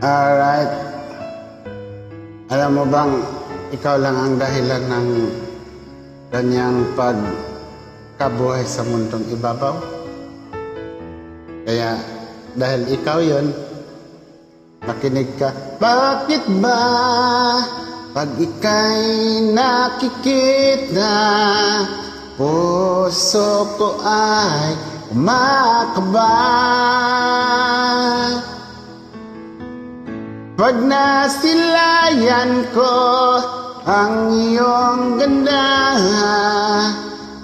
Alright. Alam mo bang ikaw lang ang dahilan ng kanyang pagkabuhay sa mundong ibabaw? Kaya dahil ikaw yon, makinig ka. Bakit ba pag ika'y nakikita, puso ko ay kumakaba? Pag nasilayan ko ang iyong ganda,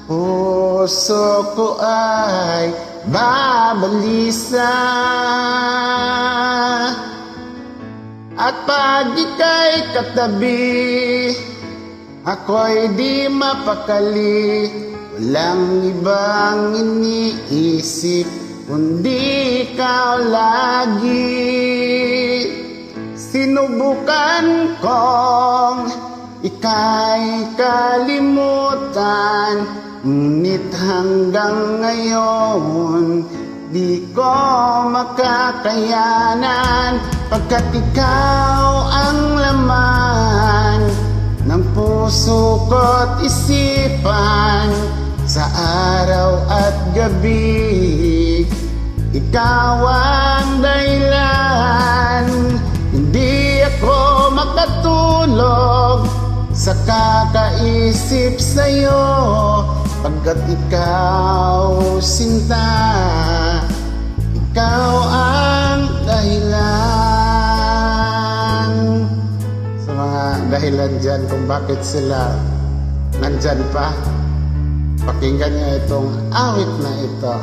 puso ko ay babalisa. At pag ika'y katabi, ako'y di mapakali. Walang ibang iniisip kundi ikaw lagi. Sinubukan kong ika'y kalimutan, ngunit hanggang ngayon di ko makakayanan. Pagkat ikaw ang laman ng puso ko't isipan, sa araw at gabi ikaw ang dahilan. Hindi ako makatulog sa kakaisip sa'yo, pagkat ikaw sinta, ikaw ang dahilan. Sa mga dahilan dyan kung bakit sila nandyan pa, pakinggan niyo itong awit na ito.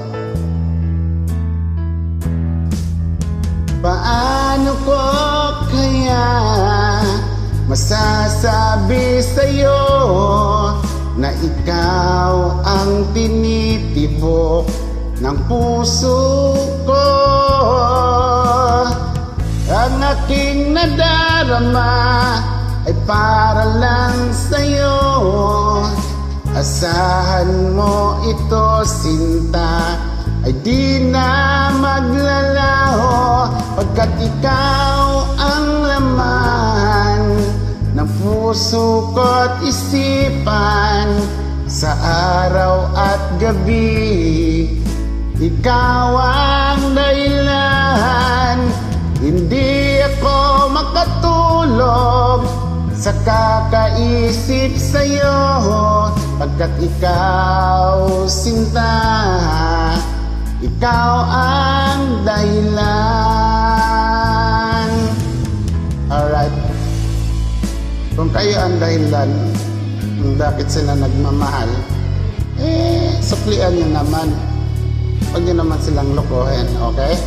Paano ko kaya masasabi sa'yo na ikaw ang tinitibok ng puso ko? Ang aking nadarama ay para lang sa'yo. Asahan mo ito, sinta, ay di na maglalaho, pagkat ikaw ang laman ng puso ko't isipan, sa araw at gabi ikaw ang dahilan. Hindi ako makatulog sa kakaisip sa'yo, pagkat ikaw sinta, ikaw ang dahilan. Alright. Kung kayo ang dahilan kung bakit sila nagmamahal, suklian nyo naman. Huwag nyo naman silang lokohin, okay?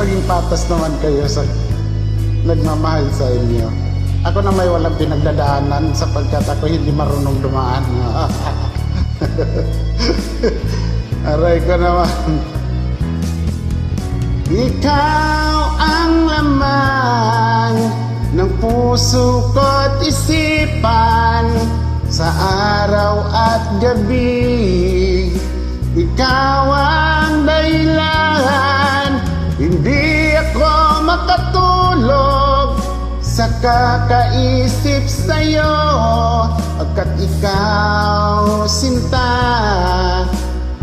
Maging patas naman kayo sa nagmamahal sa inyo. Ako na may walang pinagdadaanan sapagkat ako hindi marunong dumaan. Aray ko naman. Ikaw ang laman ng puso ko't isipan, sa araw at gabi ikaw ang dahilan. Hindi ako makatulog sa kakaisip sa'yo, pagkat ikaw sinta,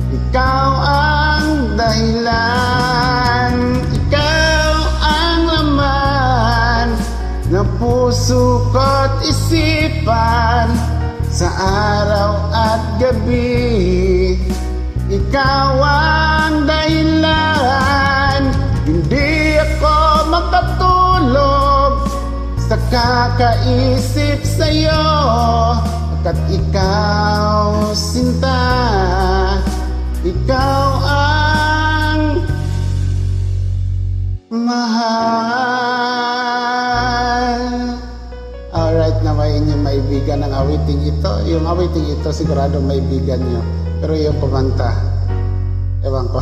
ikaw ang dahilan. Ikaw ang laman ng puso ko't isipan, sa araw at gabi ikaw ang dahilan. Hindi ako makatulog sa kakaisip sa'yo, pagkat ikaw sinta, ikaw ang mahal. Alright, na may inyong maibigan ng awiting ito. Yung awiting ito sigurado maibigan nyo, pero yung kumanta, ewan ko.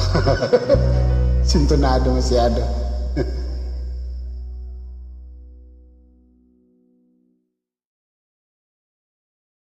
Sintonado masyado.